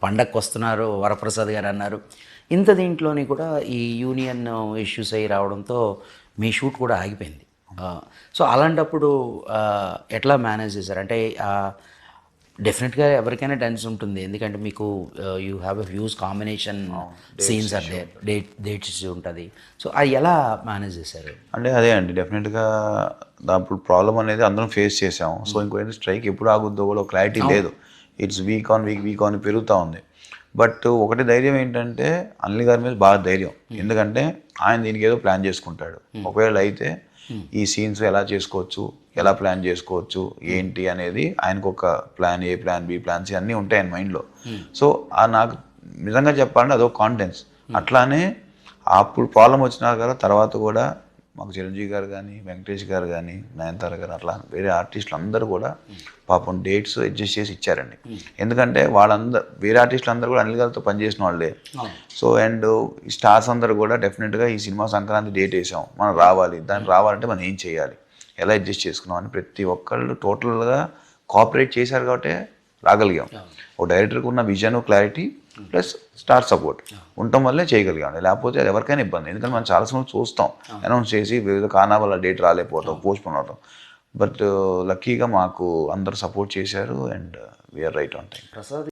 పండగకి వస్తున్నారు వరప్రసాద్ గారు అన్నారు. ఇంత దీంట్లోని కూడా ఈ యూనియన్ ఇష్యూస్ అయ్యి రావడంతో మీ షూట్ కూడా ఆగిపోయింది. సో అలాంటప్పుడు ఎట్లా మేనేజ్ చేశారు? అంటే డెఫినెట్గా ఎవరికైనా టెన్షన్ ఉంటుంది, ఎందుకంటే మీకు you have a huge combination scenes are there, dates ఉంటుంది. సో అది ఎలా మేనేజ్ చేశారు? అంటే అదే అండి, డెఫినెట్గా అప్పుడు ప్రాబ్లం అనేది అందరం ఫేస్ చేసాము. సో ఇంకోటి స్ట్రైక్ ఎప్పుడు ఆగుద్దో కూడా క్లారిటీ లేదు. It's week on week on పెరుగుతూ ఉంది. బట్ ఒకటి ధైర్యం ఏంటంటే అనిల్ గారి మీద బాగా ధైర్యం, ఎందుకంటే ఆయన దీనికి ఏదో ప్లాన్ చేసుకుంటాడు. ఒకవేళ అయితే ఈ సీన్స్ ఎలా చేసుకోవచ్చు, ఎలా ప్లాన్ చేసుకోవచ్చు ఏంటి అనేది ఆయనకు ఒక plan A, plan B, plan C అన్నీ ఉంటాయి ఆయన మైండ్లో. సో నాకు నిజంగా చెప్పాలంటే అదొక కాన్ఫిడెన్స్. అట్లానే అప్పుడు ప్రాబ్లం వచ్చినా కదా తర్వాత కూడా మాకు చిరంజీవి గారు కానీ, వెంకటేష్ గారు కానీ, నయనతార గారు, అట్లా వేరే ఆర్టిస్టులు అందరూ కూడా పాపం డేట్స్ అడ్జస్ట్ చేసి ఇచ్చారండి. ఎందుకంటే వాళ్ళందరూ వేరే ఆర్టిస్టులు అందరూ కూడా అనిల్ గారితో పనిచేసిన వాళ్ళే. సో అండ్ ఈ స్టార్స్ అందరూ కూడా డెఫినెట్గా ఈ సినిమా సంక్రాంతి డేట్ వేసాం, మనం రావాలి, దాన్ని రావాలంటే మనం ఏం చేయాలి, ఎలా అడ్జస్ట్ చేసుకున్నాం అని ప్రతి ఒక్కళ్ళు టోటల్గా కోఆపరేట్ చేశారు కాబట్టి రాగలిగాం. ఒక డైరెక్టర్కి ఉన్న vision, clarity plus star support ఉండటం వల్లే చేయగలిగాం. లేకపోతే అది ఎవరికైనా ఇబ్బంది, ఎందుకంటే మనం చాలా సమయం చూస్తాం అనౌన్స్ చేసి వివిధ కారణాల వల్ల డేట్ రాలేకపోవటం, పోస్ట్పోన్ అవటం. బట్ లక్కీగా మాకు అందరూ సపోర్ట్ చేశారు and we are right on time. Prasad